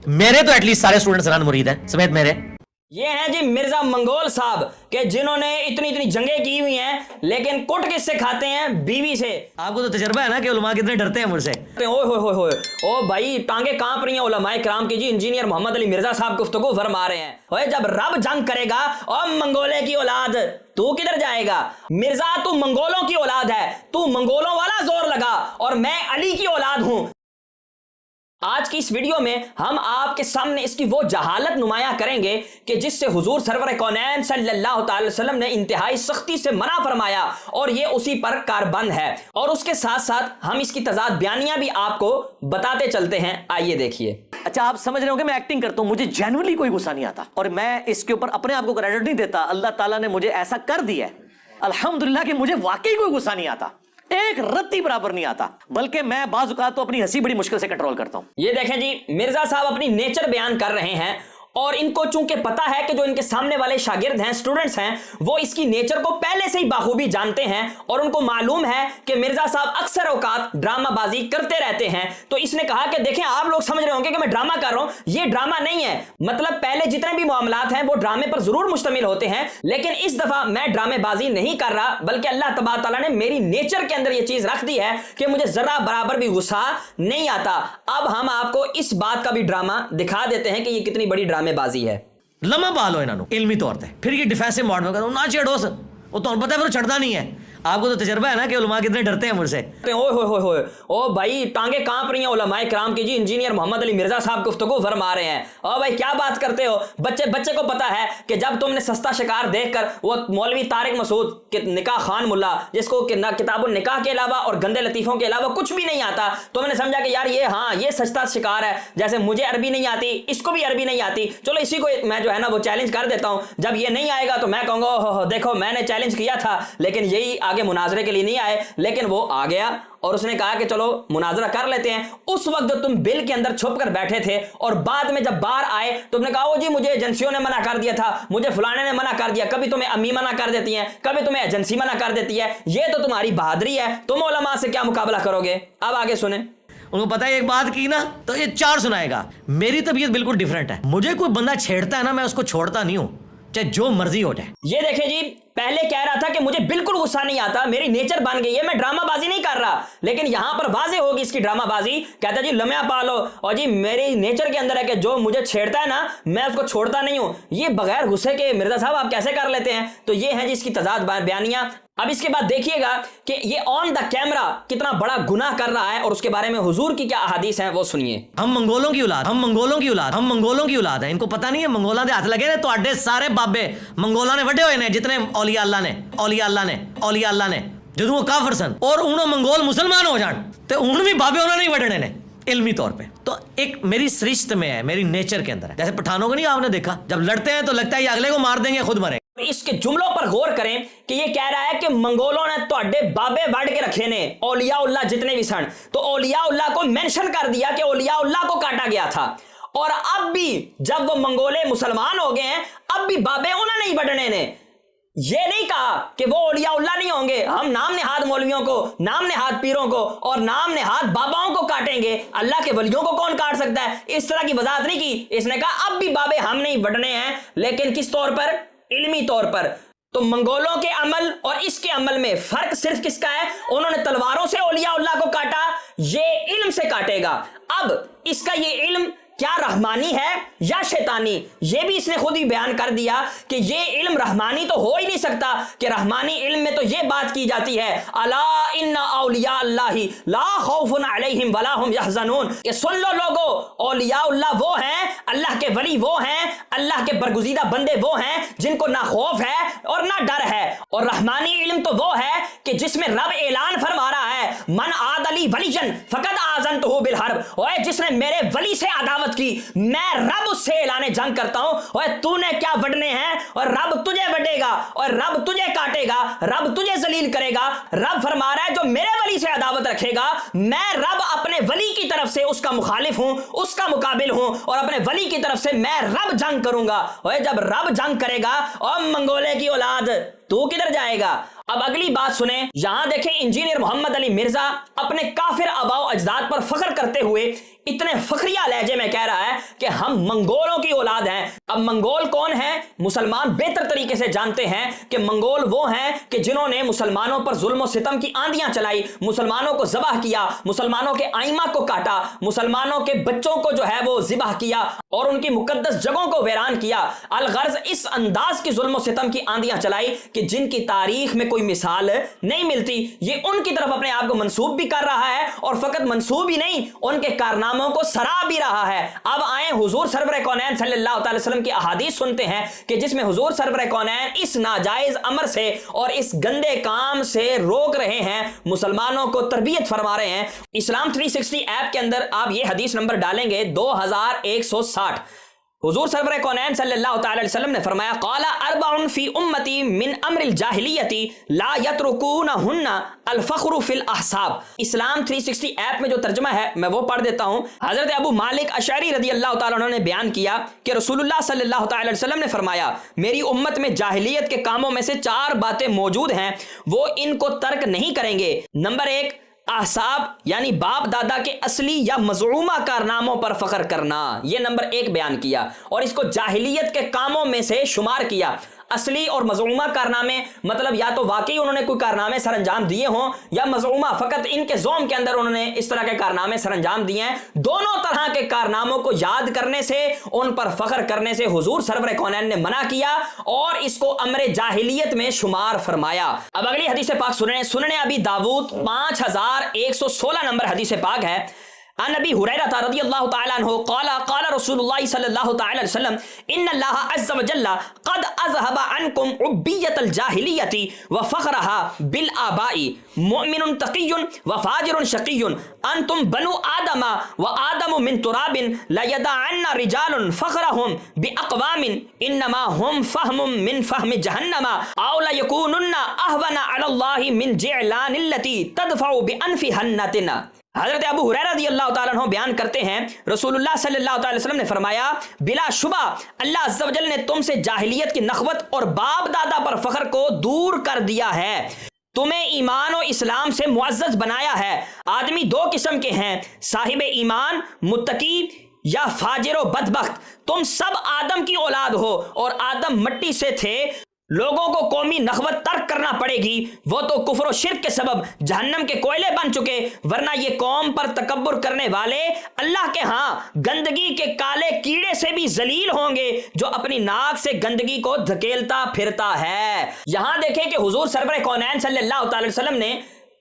मेरे तो एटलीस्ट सारे स्टूडेंट्स अनान मुरीद हैं समेत मेरे। ये हैं जी मिर्जा मंगोल साहब के जिन्होंने इतनी इतनी जंगें की हुई हैं, लेकिन कुट किससे खाते हैं? बीवी से। आपको तो तजर्बा है ना कि उलमा कितने डरते हैं मुझसे। ओए होए होए होए, ओ भाई टांगे कांप रही हैं उलमाए किराम की जी। इंजीनियर मोहम्मद अली मिर्जा साहब गुफ्तगू फरमा रहे हैं। ओए जब रब जंग करेगा और मंगोले की औलाद तू किधर जाएगा? मिर्जा तू मंगोलों की औलाद है, तू मंगोलों वाला जोर लगा, और मैं अली की औलाद हूं। आज की इस वीडियो में हम आपके सामने इसकी वो जहालत नुमाया करेंगे कि जिससे हुजूर सरवर कौनैन सल्लल्लाहु अलैहि वसल्लम ने इंतहाई सख्ती से मना फरमाया, और ये उसी पर कारबंद है। और उसके साथ साथ हम इसकी तजाद बयानियां भी आपको बताते चलते हैं। आइए देखिए। अच्छा, आप समझ रहे हो कि मैं एक्टिंग करता हूं, मुझे जेन्युइनली कोई गुस्सा नहीं आता, और मैं इसके ऊपर अपने आप को क्रेडिट नहीं देता। अल्लाह ताला ने मुझे ऐसा कर दिया है अल्हम्दुलिल्लाह कि मुझे वाकई कोई गुस्सा नहीं आता, एक रत्ती बराबर नहीं आता, बल्कि मैं बाज़ औक़ात तो अपनी हंसी बड़ी मुश्किल से कंट्रोल करता हूं। ये देखें जी, मिर्जा साहब अपनी नेचर बयान कर रहे हैं, और इनको चूंकि पता है कि जो इनके सामने वाले शागिर्द हैं, स्टूडेंट्स हैं, वो इसकी नेचर को पहले से ही बाखूबी जानते हैं, और उनको मालूम है कि मिर्जा साहब अक्सर औकात ड्रामाबाजी करते रहते हैं। तो इसने कहा कि देखें, आप लोग समझ रहे होंगे कि मैं ड्रामा कर रहा हूं, ये ड्रामा नहीं है। मतलब पहले जितने भी मामलात हैं वो ड्रामे पर जरूर मुश्तमिल होते हैं, लेकिन इस दफा मैं ड्रामेबाजी नहीं कर रहा, बल्कि अल्लाह तबारक तआला ने मेरी नेचर के अंदर ये चीज रख दी है कि मुझे जरा बराबर भी गुस्सा नहीं आता। अब हम आपको इस बात का भी ड्रामा दिखा देते हैं कि ये कितनी बड़ी ड्रामेबाजी है। लम्मा पालो इन्होंने इल्मी तौर पे, फिर ये डिफेंसिव मोड में ना छेड़ो, वो तो पता है फिर चढ़ता नहीं है। आपको तो तजर्बा है ना कि उलमा कितने डरते हैं मुझसे। ओए होए होए होए, ओ भाई टांगे कांप रही हैं उलमाए किराम की जी। इंजीनियर मोहम्मद अली मिर्जा साहब गुफ्तगू फरमा रहे हैं। ओ भाई क्या बात करते हो? बच्चे को पता है कि जब तुमने सस्ता शिकार देखकर वो मौलवी तारिक मसूद के निकाह खान मुल्ला, जिसको किताबुल निकाह के अलावा और गंदे लतीफों के अलावा कुछ भी नहीं आता, तुमने समझा कि यार ये हाँ ये सस्ता शिकार है। जैसे मुझे अरबी नहीं आती, इसको भी अरबी नहीं आती, चलो इसी को मैं जो है ना वो चैलेंज कर देता हूँ। जब ये नहीं आएगा तो मैं कहूँगा ओहो देखो मैंने चैलेंज किया था, लेकिन यही आगे मुनाजरे के लिए नहीं आए, लेकिन वो आ गया और उसने कहा कि चलो मुनाजरा कर लेते हैं। उस वक्त जो तुम बिल के अंदर छुप कर बैठे थे और बाद में जब बाहर आए तुमने कहा वो जी मुझे एजेंसियों ने मना कर दिया था, मुझे फलाने ने मना कर दिया। कभी तुम्हें अम्मी मना कर देती है, कभी तुम्हें एजेंसी मना कर देती है। ये तो तुम्हारी बहादुरी है, तुम उलमा से क्या मुकाबला करोगे? अब आगे सुने। उनको पता है एक बात की ना तो ये चार सुनाएगा। मेरी तबीयत बिल्कुल डिफरेंट है, मुझे कोई बंदा छेड़ता है ना मैं उसको छोड़ता नहीं हूं, चाहे जो मर्जी हो जाए। ये देखे जी, पहले कह रहा था कि मुझे बिल्कुल गुस्सा नहीं आता, मेरी नेचर बन गई है, मैं ड्रामाबाजी नहीं कर रहा, लेकिन यहां पर वाजे होगी इसकी ड्रामाबाजी। कहता जी लम्या पालो, और जी मेरी नेचर के अंदर है कि जो मुझे छेड़ता है ना मैं उसको छोड़ता नहीं हूं। ये बगैर गुस्से के मिर्जा साहब आप कैसे कर लेते हैं? तो ये है जी इसकी तजाद बयानियां। अब इसके बाद देखिएगा कि ये ऑन द कैमरा कितना बड़ा गुनाह कर रहा है, और उसके बारे में हुजूर की क्या अहादीस हैं वो सुनिए। हम मंगोलों की औलाद, हम मंगोलों की औलाद, हम मंगोलों की औलाद है। इनको पता नहीं है मंगोलों के हाथ लगे ने तो आडे सारे बाबे मंगोलों ने वड्डे हुए ने, जितने औलिया अल्लाह ने ਜਦੋਂ ਉਹ ਕਾਫਰ ਸਨ और उन्होंने मंगोल मुसलमान हो जान तो उन भी बाबे उन्होंने नहीं वडने ने इल्मी तौर पे। तो एक मेरी सरिश्त में है, मेरी नेचर के अंदर है। जैसे पठानों को नहीं आपने देखा, जब लड़ते हैं तो लगता है ये अगले को मार देंगे खुद मरेंगे। इसके जुमलों पर गौर करें कि ये कह रहा है कि मंगोलों ने तोड़े बाबे वड़ के रखे ने, औलिया उल्लाह जितने भी सन, तो औलिया उल्लाह को मेंशन कर दिया कि औलिया उल्लाह को काटा गया था। और अब भी जब वो मंगोले मुसलमान हो गए हैं, अब भी बाबे उन्हें नहीं बढ़ने ने। ये नहीं कहा कि वो औलिया उल्लाह नहीं होंगे, हम नाम नेहाद मौलवियों को, नाम नेहाद पीरों को और नाम नेहाद बाबाओं को काटेंगे, अल्लाह के वलियों को कौन काट सकता है? इस तरह की वजाहत नहीं की। इसने कहा अब भी बाबे हम नहीं बढ़ने हैं, लेकिन किस तौर पर? इल्मी तौर पर। तो मंगोलों के अमल और इसके अमल में फर्क सिर्फ किसका है? उन्होंने तलवारों से औलिया उल्लाह को काटा, ये इल्म से काटेगा। अब इसका ये इल्म क्या रहमानी है या शैतानी? ये भी इसने खुद ही बयान कर दिया कि ये इल्म रहमानी तो हो ही नहीं सकता, कि रहमानी इल्म में तो ये बात की जाती है अला इन्ना औलिया अल्लाही ला खौफुन अलैहिम वला हुम यहज़नून, कि सुन लो लोगो, औलिया अल्लाह वो हैं, अल्लाह के वली वो हैं, अल्लाह के बरगुज़ीदा बंदे वो हैं जिनको ना खौफ है और ना डर है। और रहमानी इल्म तो वो है कि जिसमें रब ऐलान फरमा रहा है मन आदली वलीजन फकद आज़नतहु बिल हर्ब, ओए जिसने मेरे वली से अदावत की मैं रब उससे ऐलाने जंग करता हूं। और तूने क्या वडने हैं, और रब तुझे वडेगा और रब तुझे काटेगा, रब तुझे जलील करेगा। रब फरमा रहा है जो मेरे वली से अदावत रखेगा, मैं रब अपने वली की तरफ से उसका मुखालिफ हूं, उसका मुकाबिल हूं, और अपने वली की तरफ से मैं रब जंग करूंगा। और जब रब जंग करेगा, और मंगोले की औलाद तू किधर जाएगा? अब अगली बात सुने। यहां देखें इंजीनियर मोहम्मद अली मिर्जा अपने काफिर आबाओ अजदाद पर फख्र करते हुए اتنے فخریہ لہجے میں کہہ رہا ہے کہ ہم منگولوں کی اولاد ہیں. اب منگول کون ہیں؟ مسلمان بہتر طریقے سے جانتے ہیں کہ منگول وہ ہیں کہ جنہوں نے مسلمانوں پر ظلم و ستم کی آندیاں چلائی, مسلمانوں کو ذبح کیا, مسلمانوں کے ائمہ کو کاٹا, مسلمانوں کے بچوں کو جو ہے وہ ذبح کیا اور ان کی مقدس جگہوں کو ویران کیا. الغرض اس انداز کی ظلم و ستم کی آندیاں چلائی کہ جن کی تاریخ میں کوئی مثال نہیں ملتی. یہ ان کی طرف اپنے آپ کو منسوب بھی کر رہا ہے اور فقط منسوب ہی نہیں, ان کے کارناموں کو سرا بھی رہا ہے. اب آئیں حضور سرور کونین صلی اللہ تعالی وسلم کی احادیث سنتے ہیں کہ جس میں حضور سرور کونین اس ناجائز امر سے اور اس گندے کام سے روک رہے ہیں, مسلمانوں کو تربیت فرما رہے ہیں. اسلام 360 ایپ کے اندر آپ یہ حدیث نمبر ڈالیں گے 2160. حضور سرور کونین صلی اللہ تعالی علیہ وسلم نے فرمایا قال اربع فی امتی من امر الجاہلیتی لا یترکونہن الفخر فی الاحساب. اسلام 360 ایپ میں جو ترجمہ ہے میں وہ پڑھ دیتا ہوں. حضرت ابو مالک اشعری رضی اللہ تعالیٰ عنہ نے بیان کیا کہ رسول اللہ صلی اللہ تعالی علیہ وسلم نے فرمایا میری امت میں جاہلیت کے کاموں میں سے 4 باتیں موجود ہیں, وہ ان کو ترک نہیں کریں گے. نمبر 1, احساب یعنی باپ دادا کے اصلی یا مزعومہ کارناموں پر فخر کرنا. یہ نمبر 1 بیان کیا اور اس کو جاہلیت کے کاموں میں سے شمار کیا. اصلی اور مزعومہ کارنامے مطلب یا تو واقعی انہوں نے کوئی کارنامے سر انجام دیے ہوں یا مزعومہ فقط ان کے زوم کے اندر انہوں نے اس طرح کے کارنامے سر انجام دیے ہیں. دونوں طرح کے کارناموں کو یاد کرنے سے, ان پر فخر کرنے سے حضور سرور کونین نے منع کیا اور اس کو امر جاہلیت میں شمار فرمایا. اب اگلی حدیث پاک سننے ابی داود 5116 نمبر حدیث پاک ہے. عن ابی ہریرہ رضی اللہ تعالی عنہ قال قال رسول اللہ صلی اللہ تعالی علیہ وسلم ان اللہ عز وجل قد اذهب عنکم عبیۃ الجاہلیۃ وفخرها بالآباء مؤمن تقی وفاجر شقی انتم بنو آدم وآدم من تراب لیدعن رجال فخرهم باقوام انما هم فهم من فهم جہنم او لیکونن اهون علی اللہ من جعلان التي تدفع بانفها النتن. حضرت ابو ہریرہ رضی اللہ تعالیٰ عنہ بیان کرتے ہیں رسول اللہ صلی اللہ تعالی وسلم نے فرمایا بلا شبہ اللہ عز و جل نے تم سے جاہلیت کی نخوت اور باپ دادا پر فخر کو دور کر دیا ہے, تمہیں ایمان و اسلام سے معزز بنایا ہے. آدمی 2 قسم کے ہیں, صاحب ایمان متقی یا فاجر و بدبخت. تم سب آدم کی اولاد ہو اور آدم مٹی سے تھے. لوگوں کو قومی نخوت ترک کرنا پڑے گی, وہ تو کفر و شرک کے سبب جہنم کے کوئلے بن چکے, ورنہ یہ قوم پر تکبر کرنے والے اللہ کے ہاں گندگی کے کالے کیڑے سے بھی ذلیل ہوں گے جو اپنی ناک سے گندگی کو دھکیلتا پھرتا ہے. یہاں دیکھیں کہ حضور سرور کونین صلی اللہ تعالی وسلم نے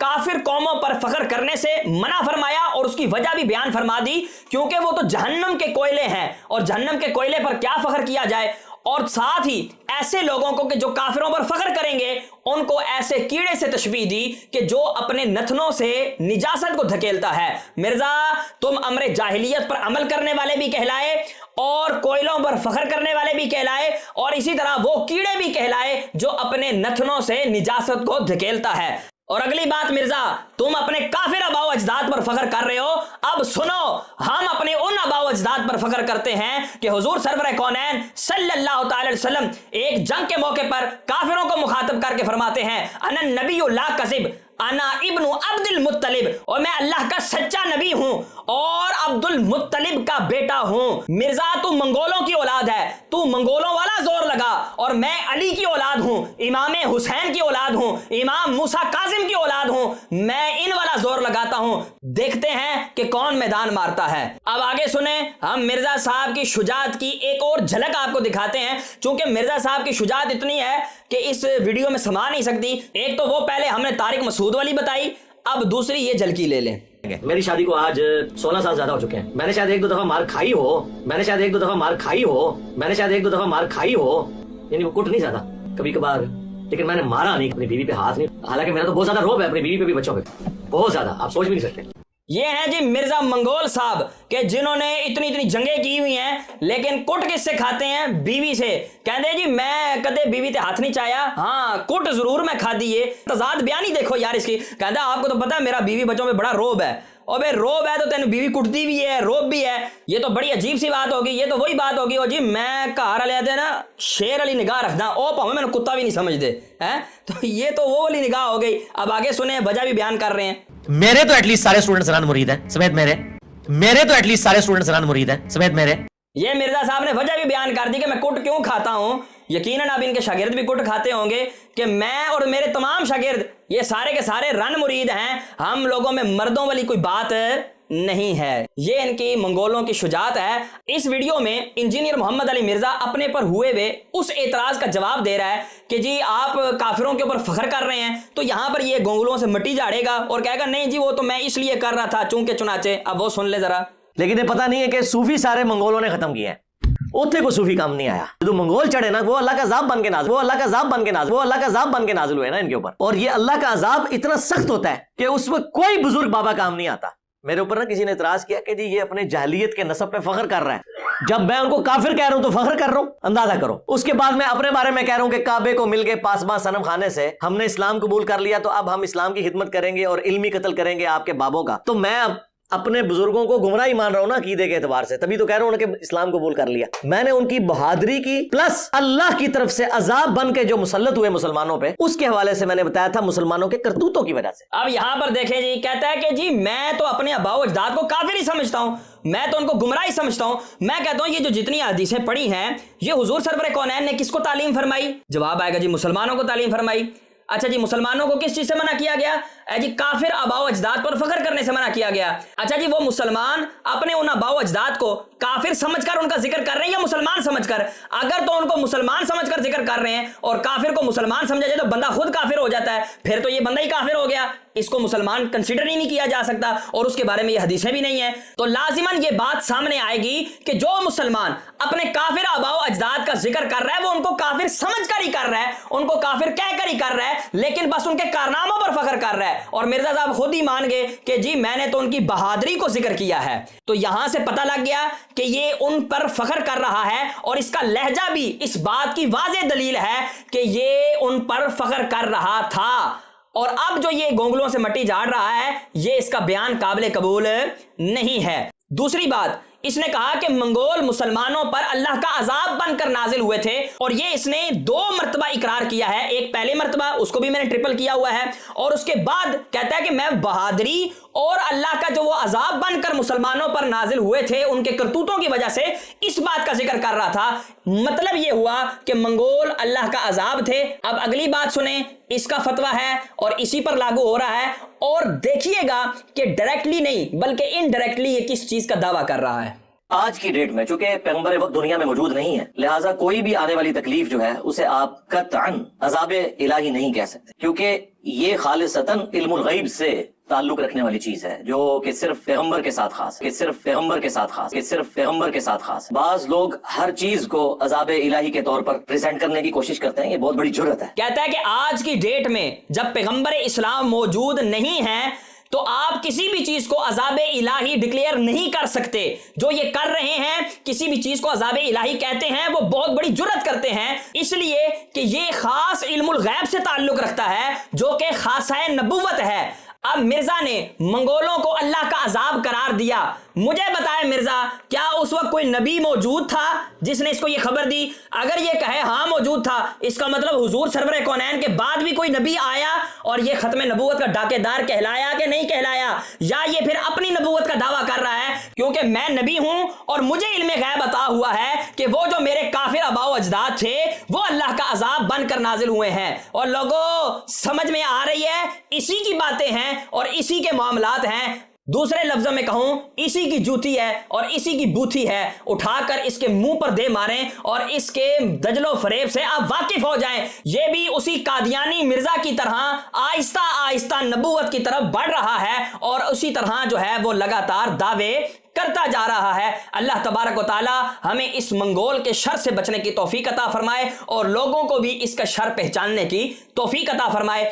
کافر قوموں پر فخر کرنے سے منع فرمایا اور اس کی وجہ بھی بیان فرما دی, کیونکہ وہ تو جہنم کے کوئلے ہیں اور جہنم کے کوئلے پر کیا فخر کیا جائے. اور ساتھ ہی ایسے لوگوں کو کہ جو کافروں پر فخر کریں گے ان کو ایسے کیڑے سے تشبیہ دی کہ جو اپنے نتنوں سے نجاست کو دھکیلتا ہے. مرزا تم امر جاہلیت پر عمل کرنے والے بھی کہلائے اور کوئلوں پر فخر کرنے والے بھی کہلائے اور اسی طرح وہ کیڑے بھی کہلائے جو اپنے نتنوں سے نجاست کو دھکیلتا ہے. اور اگلی بات مرزا تم اپنے کافر آباء و اجداد پر فخر کر رہے ہو, اب سنو ہم اپنے ان آباء و اجداد پر فخر کرتے ہیں کہ حضور سرور کونین صلی اللہ تعالی علیہ وسلم ایک جنگ کے موقع پر کافروں کو مخاطب کر کے فرماتے ہیں انا النبی لا کذب انا ابن عبد المطلب, اور میں اللہ کا سچا نبی ہوں اور عبد المطلب کا بیٹا ہوں. مرزا تو منگولوں کی اولاد ہے, تو منگولوں والا زور لگا, اور میں علی کی اولاد ہوں, امام حسین کی اولاد ہوں, امام موسیٰ کاظم کی اولاد ہوں, میں ان والا زور لگاتا ہوں. دیکھتے ہیں کہ کون میدان مارتا ہے. اب آگے سنیں, ہم مرزا صاحب کی شجاعت کی ایک اور جھلک آپ کو دکھاتے ہیں, چونکہ مرزا صاحب کی شجاعت اتنی ہے کہ اس ویڈیو میں سما نہیں سکتی. ایک تو وہ پہلے ہم نے طارق مسعود والی بتائی, اب دوسری یہ جھلکی لے لیں. میری شادی کو آج 16 سال زیادہ ہو چکے ہیں. میں نے شاید 1-2 دفعہ مار کھائی ہو, یعنی وہ کٹ نہیں جاتا کبھی کبھار, لیکن میں نے مارا نہیں, اپنی بیوی پہ ہاتھ نہیں. حالانکہ میرا تو بہت زیادہ روب ہے اپنی بیوی پہ بھی, بچوں پہ بہت زیادہ, آپ سوچ بھی نہیں سکتے. یہ ہیں جی مرزا منگول صاحب کہ جنہوں نے اتنی جنگیں کی ہوئی ہیں, لیکن کٹ کس سے کھاتے ہیں؟ بیوی سے. کہتے ہیں جی میں کدے بیوی تے ہاتھ نہیں چایا, ہاں کٹ ضرور میں کھا دیے. تضاد بیانی دیکھو یار اس کی. کہتا ہے آپ کو تو پتا ہے میرا بیوی بچوں پہ بڑا روب ہے. اور بھائی روب ہے تو تین بیوی کٹتی بھی ہے, روب بھی ہے, یہ تو بڑی عجیب سی بات ہوگی. یہ تو وہی بات ہوگی, جی میں گھر والے آتے نا شیر والی نگاہ رکھنا, او پاؤں میں کتا بھی نہیں سمجھتے ہیں, تو یہ تو وہ والی نگاہ ہو گئی. اب آگے سنیں, وجہ بھی بیان کر رہے ہیں. میرے تو ایٹ لیسٹ سارے اسٹوڈنٹس مرید ہیں سمیت میرے, मेरे तो एटलीस्ट सारे स्टूडेंट्स रन मुरीद हैं समेत मेरे। ये मिर्जा साहब ने वजह भी बयान कर दी कि मैं कुट क्यों खाता हूं। यकीनन अब इनके शागिर्द भी कुट खाते होंगे कि मैं और मेरे तमाम शागिर्द ये सारे के सारे रन मुरीद हैं, हम लोगों में मर्दों वाली कोई बात नहीं है। ये इनकी मंगोलों की शुजात है। इस वीडियो में इंजीनियर मोहम्मद अली मिर्जा अपने पर हुए हुए उस एतराज का जवाब दे रहा है कि जी आप काफिरों के ऊपर फख्र कर रहे हैं, तो यहां पर ये गोंगलों से मिट्टी झाड़ेगा और कहेगा नहीं जी वो तो मैं इसलिए कर रहा था चूंकि चुनाचे। अब वो सुन ले जरा। लेकिन ये पता नहीं है कि सूफी सारे मंगोलों ने खत्म किए हैं, उथे को सूफी काम नहीं आया। जो मंगोल चढ़े ना वो अल्लाह का अज़ाब बन के नाज़िल, वो अल्लाह का अज़ाब बन के नाज़िल, वो अल्लाह का अज़ाब बन के नाज़िल हुए ना इनके ऊपर। और ये अल्लाह का अज़ाब इतना सख्त होता है कि उस वक्त कोई बुजुर्ग बाबा काम नहीं आता। मेरे ऊपर ना किसी ने इतराज किया कि जी ये अपने जाहिलियत के नसब पे फख्र कर रहा है। जब मैं उनको काफिर कह रहा हूं तो फख्र कर रहा हूं, अंदाजा करो। उसके बाद मैं अपने बारे में कह रहा हूं कि काबे को मिल गए पासबां सनम खाने से, हमने इस्लाम कबूल कर लिया तो अब हम इस्लाम की खिदमत करेंगे और इल्मी कत्ल करेंगे आपके बाबों का। तो मैं अब अपने बुजुर्गों को गुमराह ही मान रहा हूं ना अकीदे के एतबार से, तभी तो कह रहा हूं कि इस्लाम कबूल कर लिया। मैंने उनकी बहादुरी की प्लस अल्लाह की तरफ से अजाब बन के जो मुसल्लत हुए मुसलमानों पे, उसके हवाले से मैंने बताया था मुसलमानों के करतूतों की वजह से। अब यहां पर देखें जी, कहता है कि जी मैं तो अपने अबाओ अजदाद को काफिर ही समझता हूं, मैं तो उनको गुमराह ही समझता हूं। मैं कहता हूं ये जो जितनी हदीसें पढ़ी हैं ये हुजूर सरवर कौनैन ने किसको तालीम फरमाई? जवाब आएगा जी मुसलमानों को तालीम फरमाई। अच्छा जी मुसलमानों को किस चीज से मना किया गया? जी काफिर अबाओ अजदाद पर फख्र करने से मना किया गया। अच्छा जी वो मुसलमान अपने उन अबाओ अजदाद को काफिर समझकर उनका जिक्र कर रहे हैं या मुसलमान समझकर? अगर तो उनको मुसलमान समझकर जिक्र कर रहे हैं और काफिर को मुसलमान समझा जाए तो बंदा खुद काफिर हो जाता है, फिर तो ये बंदा ही काफिर हो गया, इसको मुसलमान कंसीडर ही नहीं किया जा सकता और उसके बारे में ये हदीसें भी नहीं है। तो लाजिमन ये बात सामने आएगी कि जो मुसलमान अपने काफिर अबाओ अजदाद का जिक्र कर रहा है वो उनको काफिर समझकर ही कर रहा है, उनको काफिर कहकर ही कर रहा है, लेकिन बस उनके कारनामों पर फख्र कर रहा है। और मिर्जा साहब खुद ही मान गए कि जी मैंने तो उनकी बहादुरी को जिक्र किया है। तो यहां से पता लग गया कि ये उन पर फख्र कर रहा है और इसका लहजा भी इस बात की वाज़ेह दलील है कि ये उन पर फख्र कर रहा था। और अब जो ये गोंगलों से मट्टी झाड़ रहा है ये इसका बयान काबिल कबूल नहीं है। दूसरी बात, इसने कहा कि मंगोल मुसलमानों पर अल्लाह का अजाब बनकर नाजिल हुए थे और ये इसने 2 मरतबा इकरार किया है। एक पहले मरतबा, उसको भी मैंने ट्रिपल किया हुआ है, और उसके बाद कहता है कि मैं बहादुरी और अल्लाह का जो वो अजाब बनकर मुसलमानों पर नाजिल हुए थे उनके करतूतों की वजह से इस बात का जिक्र कर रहा था। मतलब ये हुआ कि मंगोल अल्लाह का अजाब थे। अब अगली बात सुने, इसका फतवा है और इसी पर लागू हो रहा है, और देखिएगा कि डायरेक्टली नहीं बल्कि इनडायरेक्टली ये किस चीज का दावा कर रहा है। आज की डेट में चूंकि पैगंबर वक्त दुनिया में मौजूद नहीं है, लिहाजा कोई भी आने वाली तकलीफ जो है उसे आप कतअन अज़ाबे इलाही नहीं कह सकते, क्योंकि ये खालिसतन इल्मुल गैब से ताल्लुक रखने वाली चीज है जो कि सिर्फ पैगंबर के साथ खास, कि सिर्फ पैगंबर के साथ खास, कि सिर्फ पैगंबर के साथ खास। बाज लोग हर चीज को अज़ाबे इलाही के तौर पर प्रेजेंट करने की कोशिश करते हैं, ये बहुत बड़ी जुर्रत है। कहता है कि आज की डेट में जब पैगंबर इस्लाम मौजूद नहीं है तो आप किसी भी चीज को अज़ाबे इलाही डिक्लेयर नहीं कर सकते। जो ये कर रहे हैं, किसी भी चीज को अज़ाबे इलाही कहते हैं, वो बहुत बड़ी जुर्रत करते हैं, इसलिए कि ये खास इल्मुल गैब से ताल्लुक रखता है जो कि खासाए नबुव्वत है। अब मिर्जा ने मंगोलों को अल्लाह का अजाब करार दिया। मुझे बताए मिर्जा, क्या उस वक्त कोई नबी मौजूद था जिसने इसको ये खबर दी? अगर ये कहे हाँ मौजूद था, इसका मतलब हुजूर सरवर कौनैन के बाद भी कोई नबी आया और ये खत्म नबूवत का डाकेदार कहलाया कि नहीं कहलाया, या ये फिर अपनी नबूवत का दावा कर रहा है क्योंकि मैं नबी हूं और मुझे इल्मे गैब अता हुआ है कि वो जो मेरे काफिर अबाओ अजदाद थे वो अल्लाह का अजाब बनकर नाजिल हुए हैं। और लोगों समझ में आ रही है, इसी की बातें हैं और इसी के मामलात हैं। दूसरे लफ्जों में कहूं, इसी की जूती है और इसी की बूथी है। उठाकर इसके मुंह पर दे मारें और इसके दजलो फरेब से आप वाकिफ हो जाएं। ये भी उसी कादियानी मिर्जा की तरह आहिस्ता आहिस्ता नबूवत की तरफ बढ़ रहा है और उसी तरह जो है वो लगातार दावे करता जा रहा है। अल्लाह तबारक व तआला हमें इस मंगोल के शर से बचने की तौफीक अता फरमाए और लोगों को भी इसका शर पहचानने की तौफीक अता फरमाए।